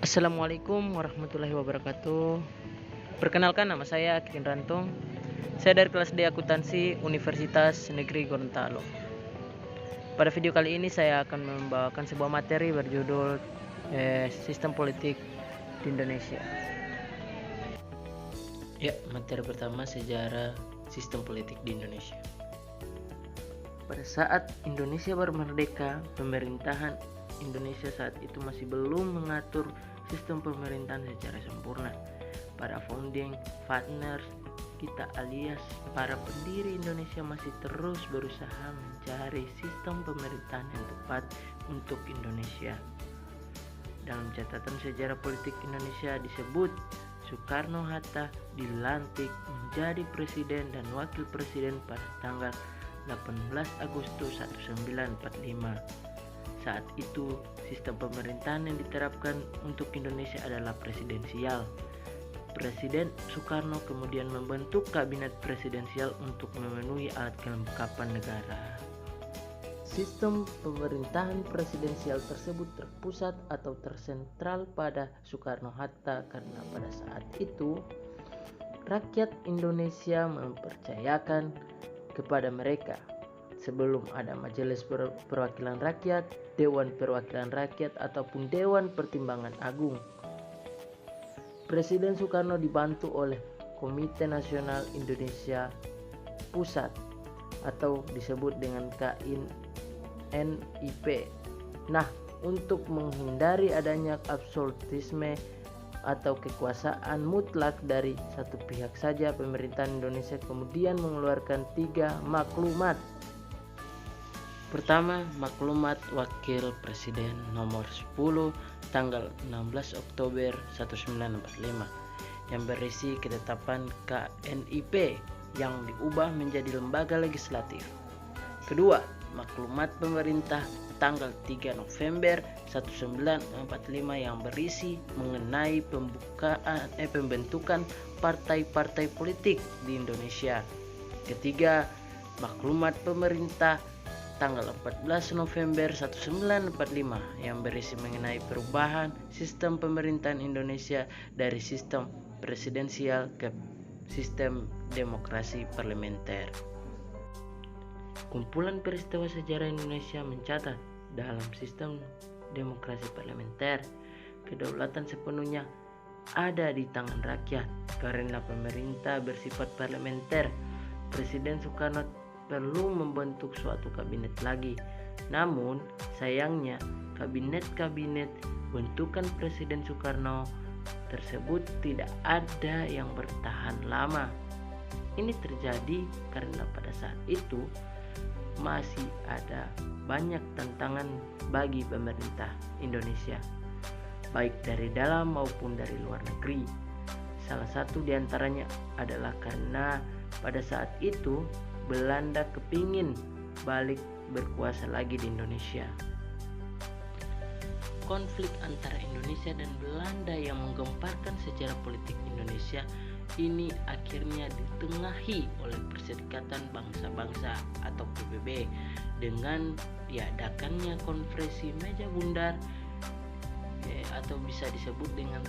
Assalamualaikum warahmatullahi wabarakatuh. Perkenalkan, nama saya Kikin Rantong. Saya dari kelas D Akuntansi Universitas Negeri Gorontalo. Pada video kali ini saya akan membawakan sebuah materi berjudul Sistem Politik di Indonesia. Ya, materi pertama, sejarah sistem politik di Indonesia. Pada saat Indonesia baru merdeka, pemerintahan Indonesia saat itu masih belum mengatur sistem pemerintahan secara sempurna. Para founding fathers kita alias para pendiri Indonesia masih terus berusaha mencari sistem pemerintahan yang tepat untuk Indonesia. Dalam catatan sejarah politik Indonesia disebut Soekarno-Hatta dilantik menjadi presiden dan wakil presiden pada tanggal 18 Agustus 1945. Saat itu, sistem pemerintahan yang diterapkan untuk Indonesia adalah presidensial. Presiden Soekarno kemudian membentuk kabinet presidensial untuk memenuhi alat kelengkapan negara. Sistem pemerintahan presidensial tersebut terpusat atau tersentral pada Soekarno-Hatta karena pada saat itu rakyat Indonesia mempercayakan kepada mereka. Sebelum ada Majelis Perwakilan Rakyat, Dewan Perwakilan Rakyat, ataupun Dewan Pertimbangan Agung, Presiden Soekarno dibantu oleh Komite Nasional Indonesia Pusat atau disebut dengan KINIP. Nah, untuk menghindari adanya absolutisme atau kekuasaan mutlak dari satu pihak saja, pemerintahan Indonesia kemudian mengeluarkan 3 maklumat. Pertama, Maklumat Wakil Presiden nomor 10 tanggal 16 Oktober 1945 yang berisi ketetapan KNIP yang diubah menjadi lembaga legislatif. Kedua, Maklumat Pemerintah tanggal 3 November 1945 yang berisi mengenai pembentukan partai-partai politik di Indonesia. Ketiga, Maklumat Pemerintah tanggal 14 November 1945 yang berisi mengenai perubahan sistem pemerintahan Indonesia dari sistem presidensial ke sistem demokrasi parlementer. Kumpulan peristiwa sejarah Indonesia mencatat dalam sistem demokrasi parlementer, kedaulatan sepenuhnya ada di tangan rakyat karena pemerintah bersifat parlementer. Presiden Soekarno perlu membentuk suatu kabinet lagi. Namun sayangnya kabinet bentukan Presiden Soekarno tersebut tidak ada yang bertahan lama. Ini terjadi karena pada saat itu masih ada banyak tantangan bagi pemerintah Indonesia, baik dari dalam maupun dari luar negeri. Salah satu diantaranya adalah karena pada saat itu Belanda kepingin balik berkuasa lagi di Indonesia. Konflik antara Indonesia dan Belanda yang menggemparkan sejarah politik Indonesia ini akhirnya ditengahi oleh Perserikatan Bangsa-Bangsa atau PBB dengan diadakannya konferensi meja bundar atau bisa disebut dengan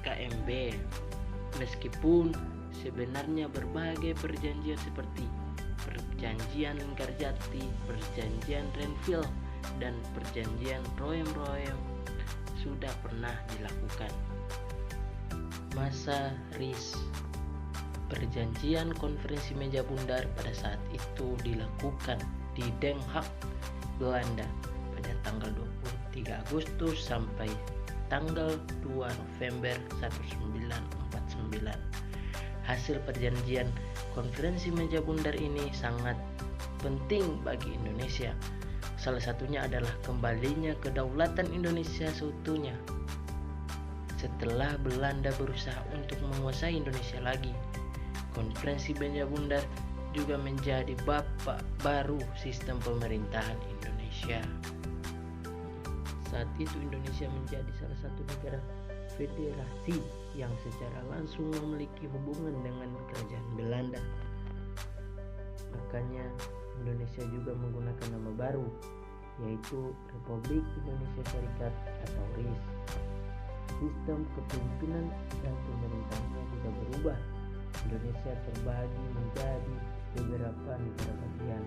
KMB. Meskipun sebenarnya berbagai perjanjian seperti Perjanjian Linggarjati, Perjanjian Renville, dan Perjanjian Roem-Roem sudah pernah dilakukan. Masa RIS, Perjanjian Konferensi Meja Bundar pada saat itu dilakukan di Den Haag, Belanda pada tanggal 23 Agustus sampai tanggal 2 November 1949. Hasil perjanjian konferensi meja bundar ini sangat penting bagi Indonesia. Salah satunya adalah kembalinya kedaulatan Indonesia seutuhnya setelah Belanda berusaha untuk menguasai Indonesia lagi. Konferensi meja bundar juga menjadi bapak baru sistem pemerintahan Indonesia. Saat itu Indonesia menjadi salah satu negara federasi yang secara langsung memiliki hubungan dengan kerajaan Belanda. Makanya Indonesia juga menggunakan nama baru, yaitu Republik Indonesia Serikat atau RIS. sistem kepemimpinan dan pemerintahnya juga berubah. Indonesia terbagi menjadi beberapa negara bagian.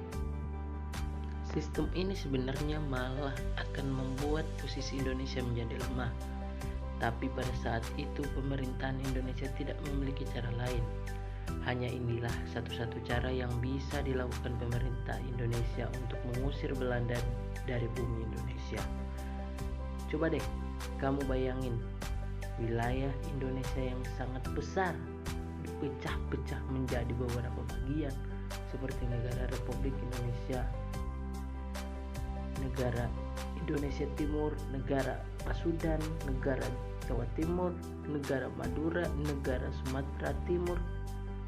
Sistem ini sebenarnya malah akan membuat posisi Indonesia menjadi lemah. Tapi pada saat itu pemerintahan Indonesia tidak memiliki cara lain. Hanya inilah satu-satu cara yang bisa dilakukan pemerintah Indonesia untuk mengusir Belanda dari bumi Indonesia. Coba deh kamu bayangin, wilayah Indonesia yang sangat besar dipecah-pecah menjadi beberapa bagian seperti negara Republik Indonesia, negara Indonesia Timur, negara Pasundan, negara Jawa Timur, negara Madura, negara Sumatera Timur,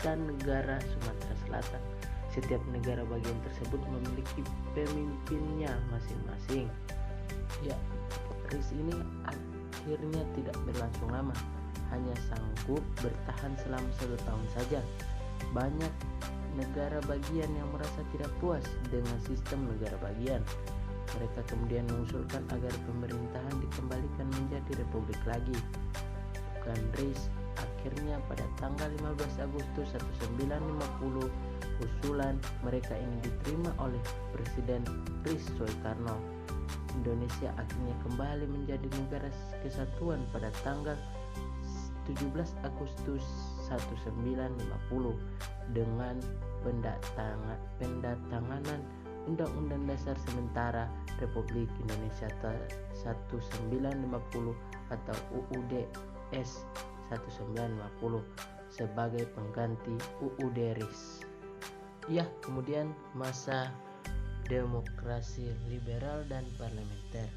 dan negara Sumatera Selatan. Setiap negara bagian tersebut memiliki pemimpinnya masing-masing. Ya, RIS ini akhirnya tidak berlangsung lama, hanya sanggup bertahan selama 1 tahun saja. Banyak negara bagian yang merasa tidak puas dengan sistem negara bagian. Mereka kemudian mengusulkan agar pemerintahan dikembalikan menjadi republik lagi, bukan RIS. Akhirnya pada tanggal 15 Agustus 1950, usulan mereka ini diterima oleh Presiden RIS Soekarno. Indonesia akhirnya kembali menjadi negara kesatuan pada tanggal 17 Agustus 1950 dengan pendatanganan Undang-Undang Dasar Sementara Republik Indonesia 1950 atau UUD-S 1950 sebagai pengganti UUD RIS. Ya, kemudian masa demokrasi liberal dan parlementer.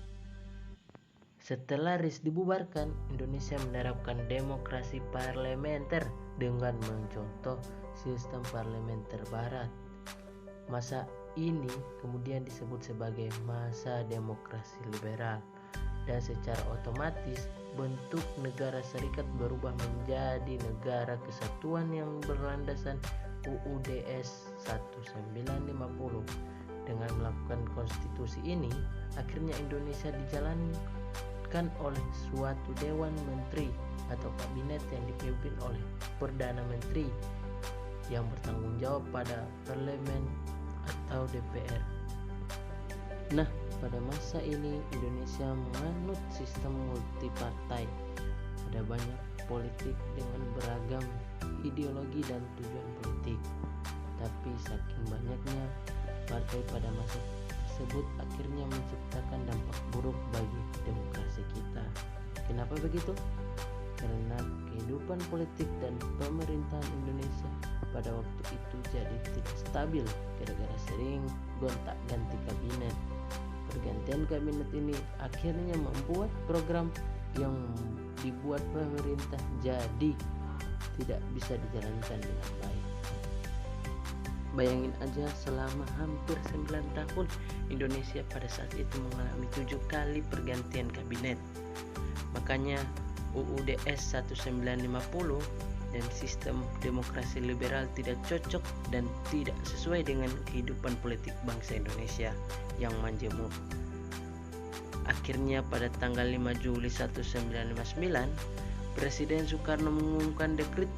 Setelah RIS dibubarkan, Indonesia menerapkan demokrasi parlementer dengan mencontoh sistem parlementer barat. Masa ini kemudian disebut sebagai masa demokrasi liberal, dan secara otomatis bentuk negara serikat berubah menjadi negara kesatuan yang berlandaskan UUD-S 1950. Dengan melakukan konstitusi ini, akhirnya Indonesia dijalankan oleh suatu dewan menteri atau kabinet yang dipimpin oleh Perdana Menteri yang bertanggung jawab pada parlemen atau DPR. Nah, pada masa ini Indonesia menganut sistem multipartai. Ada banyak politik dengan beragam ideologi dan tujuan politik. Tapi saking banyaknya partai pada masa tersebut akhirnya menciptakan dampak buruk bagi demokrasi kita. Kenapa begitu? Karena kehidupan politik dan pemerintahan Indonesia pada waktu itu jadi tidak stabil gara-gara sering gonta-ganti kabinet. Pergantian kabinet ini akhirnya membuat program yang dibuat pemerintah jadi tidak bisa dijalankan dengan baik. Bayangin aja, selama hampir 9 tahun Indonesia pada saat itu mengalami 7 kali pergantian kabinet. Makanya UUD-S 1950 dan sistem demokrasi liberal tidak cocok dan tidak sesuai dengan kehidupan politik bangsa Indonesia yang majemuk. Akhirnya pada tanggal 5 Juli 1959, Presiden Soekarno mengumumkan dekret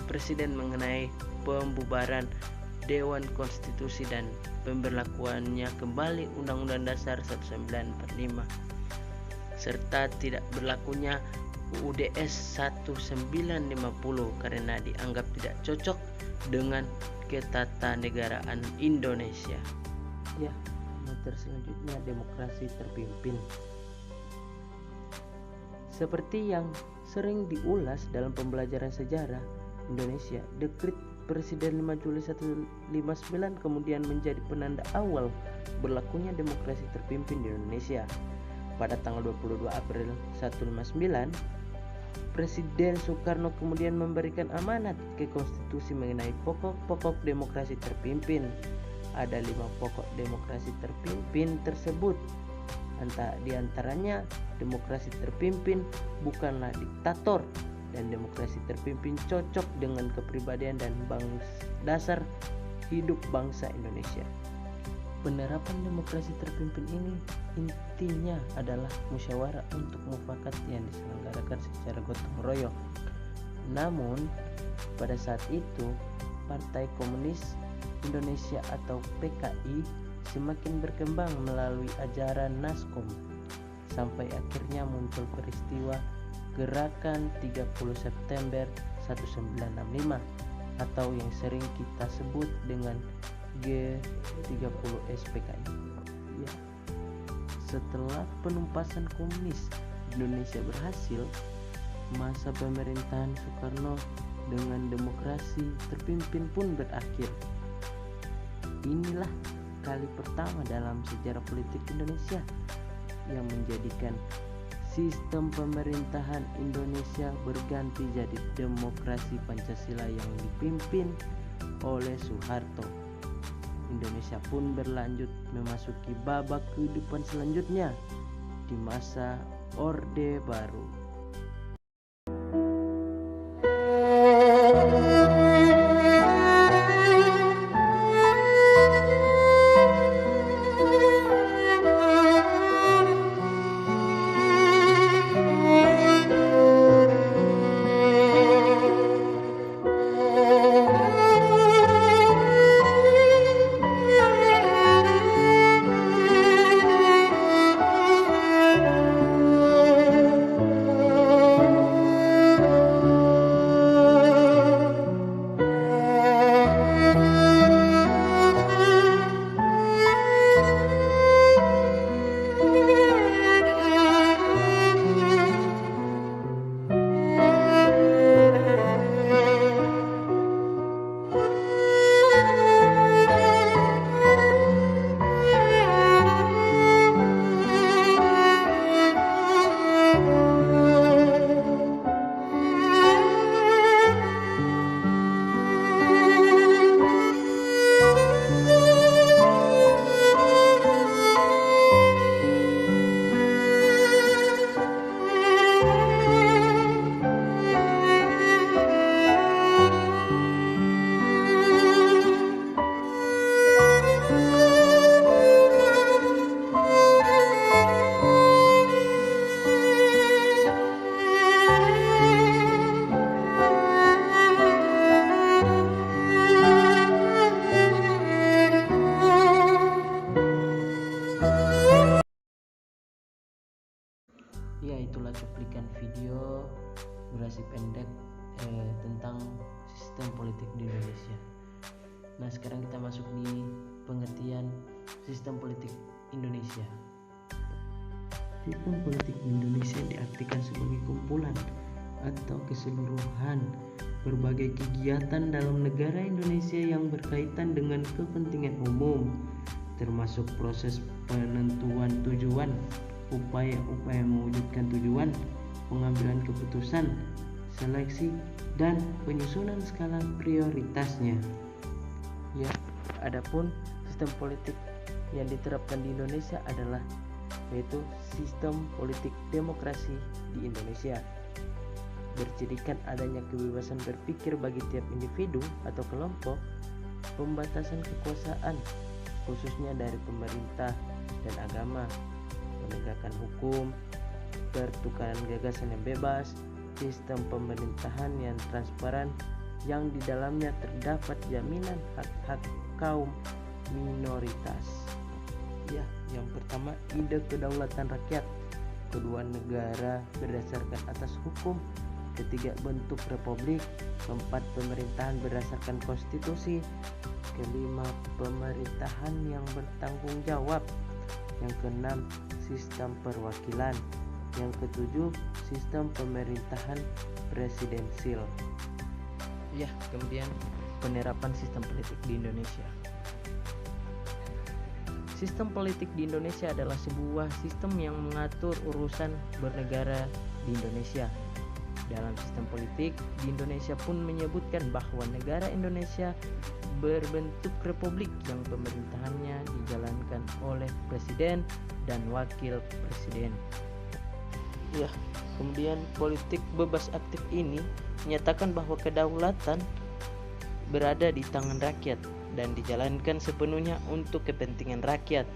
Presiden mengenai pembubaran Dewan Konstitusi dan pemberlakuannya kembali Undang-Undang Dasar 1945 serta tidak berlakunya UUD-S 1950 karena dianggap tidak cocok dengan ketatanegaraan Indonesia. Ya, materi selanjutnya demokrasi terpimpin. Seperti yang sering diulas dalam pembelajaran sejarah Indonesia, dekret Presiden 5 Juli 1959 kemudian menjadi penanda awal berlakunya demokrasi terpimpin di Indonesia. Pada tanggal 22 April 1959, Presiden Soekarno kemudian memberikan amanat ke konstitusi mengenai pokok-pokok demokrasi terpimpin. Ada 5 pokok demokrasi terpimpin tersebut. Di antaranya demokrasi terpimpin bukanlah diktator, dan demokrasi terpimpin cocok dengan kepribadian dan dasar hidup bangsa Indonesia. Penerapan demokrasi terpimpin ini intinya adalah musyawarah untuk mufakat yang diselenggarakan secara gotong royong. Namun, pada saat itu, Partai Komunis Indonesia atau PKI semakin berkembang melalui ajaran Naskom, sampai akhirnya muncul peristiwa Gerakan 30 September 1965 atau yang sering kita sebut dengan G30 SPKI. Ya. Setelah penumpasan komunis Indonesia berhasil, masa pemerintahan Soekarno dengan demokrasi terpimpin pun berakhir. Inilah kali pertama dalam sejarah politik Indonesia yang menjadikan sistem pemerintahan Indonesia berganti jadi demokrasi Pancasila yang dipimpin oleh Soeharto. Indonesia pun berlanjut memasuki babak kehidupan selanjutnya di masa Orde Baru. Ya, itulah cuplikan video durasi pendek tentang sistem politik di Indonesia. Nah, sekarang kita masuk di pengertian sistem politik Indonesia. Sistem politik di Indonesia diartikan sebagai kumpulan atau keseluruhan berbagai kegiatan dalam negara Indonesia yang berkaitan dengan kepentingan umum, termasuk proses penentuan tujuan, upaya-upaya mewujudkan tujuan, pengambilan keputusan, seleksi, dan penyusunan skala prioritasnya. Ya, adapun sistem politik yang diterapkan di Indonesia adalah yaitu sistem politik demokrasi di Indonesia. Bercirikan adanya kebebasan berpikir bagi tiap individu atau kelompok, pembatasan kekuasaan khususnya dari pemerintah dan agama, penegakan hukum, pertukaran gagasan yang bebas, sistem pemerintahan yang transparan yang di dalamnya terdapat jaminan hak-hak kaum minoritas. Ya, yang pertama ide kedaulatan rakyat, kedua negara berdasarkan atas hukum, ketiga bentuk republik, keempat pemerintahan berdasarkan konstitusi, kelima pemerintahan yang bertanggung jawab, yang keenam sistem perwakilan, yang ketujuh sistem pemerintahan presidensil. Ya, kemudian penerapan sistem politik di Indonesia. Sistem politik di Indonesia adalah sebuah sistem yang mengatur urusan bernegara di Indonesia. Dalam sistem politik di Indonesia pun menyebutkan bahwa negara Indonesia berbentuk republik yang pemerintahannya dijalankan oleh presiden dan wakil presiden. Ya, kemudian politik bebas aktif ini menyatakan bahwa kedaulatan berada di tangan rakyat dan dijalankan sepenuhnya untuk kepentingan rakyat.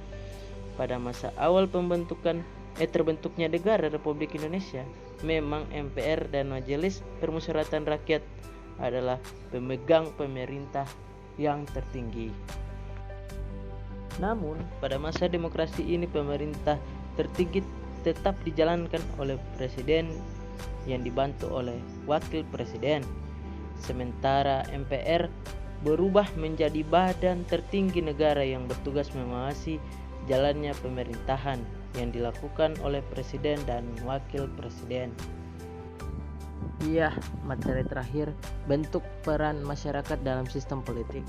Pada masa awal terbentuknya negara Republik Indonesia, memang MPR dan Majelis Permusyawaratan Rakyat adalah pemegang pemerintah yang tertinggi. Namun, pada masa demokrasi ini pemerintah tertinggi tetap dijalankan oleh presiden yang dibantu oleh wakil presiden. Sementara MPR berubah menjadi badan tertinggi negara yang bertugas mengawasi jalannya pemerintahan yang dilakukan oleh presiden dan wakil presiden. Iya, materi terakhir, bentuk peran masyarakat dalam sistem politik.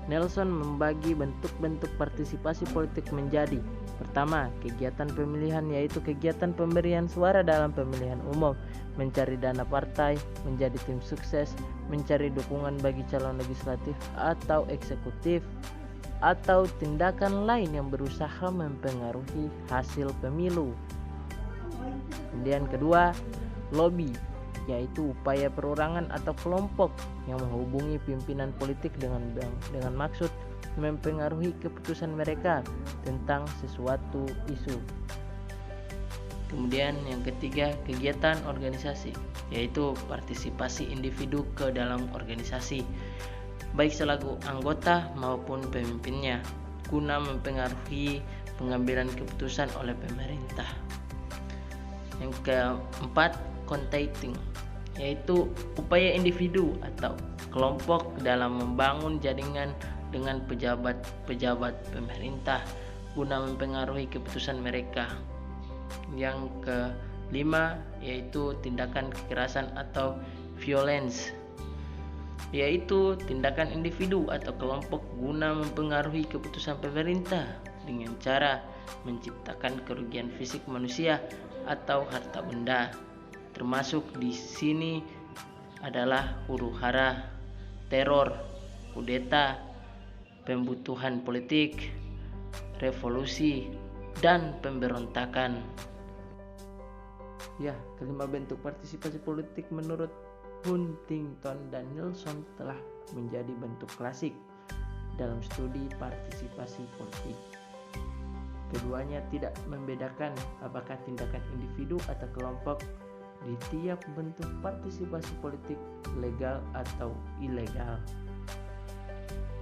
Nelson membagi bentuk-bentuk partisipasi politik menjadi: pertama, kegiatan pemilihan, yaitu kegiatan pemberian suara dalam pemilihan umum, mencari dana partai, menjadi tim sukses, mencari dukungan bagi calon legislatif atau eksekutif, atau tindakan lain yang berusaha mempengaruhi hasil pemilu. Kemudian kedua, lobby, yaitu upaya perorangan atau kelompok yang menghubungi pimpinan politik dengan maksud mempengaruhi keputusan mereka tentang sesuatu isu. Kemudian yang ketiga, kegiatan organisasi, yaitu partisipasi individu ke dalam organisasi, baik selaku anggota maupun pemimpinnya, guna mempengaruhi pengambilan keputusan oleh pemerintah. Yang keempat, contacting, yaitu upaya individu atau kelompok dalam membangun jaringan dengan pejabat-pejabat pemerintah guna mempengaruhi keputusan mereka. Yang kelima, yaitu tindakan kekerasan atau violence, yaitu tindakan individu atau kelompok guna mempengaruhi keputusan pemerintah dengan cara menciptakan kerugian fisik manusia atau harta benda. Termasuk di sini adalah huru-hara, teror, kudeta, pembutuhan politik, revolusi, dan pemberontakan. Ya, kelima bentuk partisipasi politik menurut Huntington dan Nelson telah menjadi bentuk klasik dalam studi partisipasi politik. Keduanya tidak membedakan apakah tindakan individu atau kelompok di tiap bentuk partisipasi politik legal atau ilegal.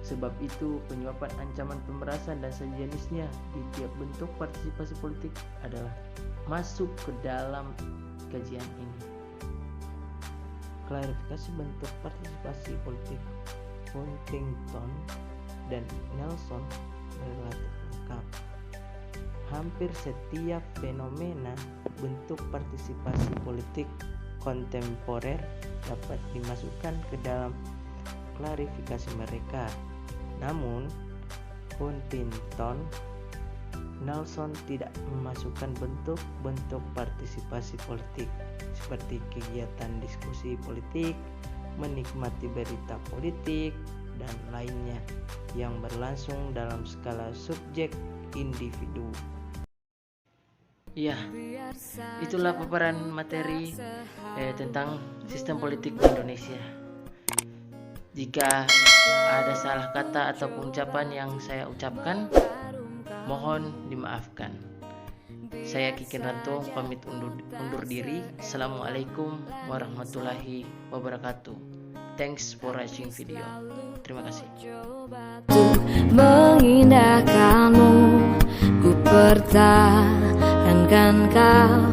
Sebab itu, penyuapan, ancaman pemerasan dan sejenisnya di tiap bentuk partisipasi politik adalah masuk ke dalam kajian ini. Klarifikasi bentuk partisipasi politik Huntington dan Nelson relatif lengkap. Hampir setiap fenomena bentuk partisipasi politik kontemporer dapat dimasukkan ke dalam klarifikasi mereka. Namun, Huntington Nelson tidak memasukkan bentuk-bentuk partisipasi politik seperti kegiatan diskusi politik, menikmati berita politik, dan lainnya yang berlangsung dalam skala subjek individu. Ya, itulah paparan materi tentang sistem politik di Indonesia. Jika ada salah kata atau ucapan yang saya ucapkan, mohon dimaafkan. Saya Kiki Ranto pamit undur diri. Assalamualaikum warahmatullahi wabarakatuh. Thanks for watching video. Terima kasih. Mengindahkanmu, ku pertahankan kau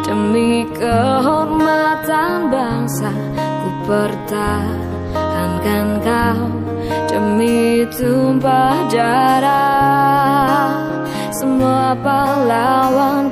demi kehormatan bangsa. Ku pertahankan kau demi tumpah darah semua pahlawan.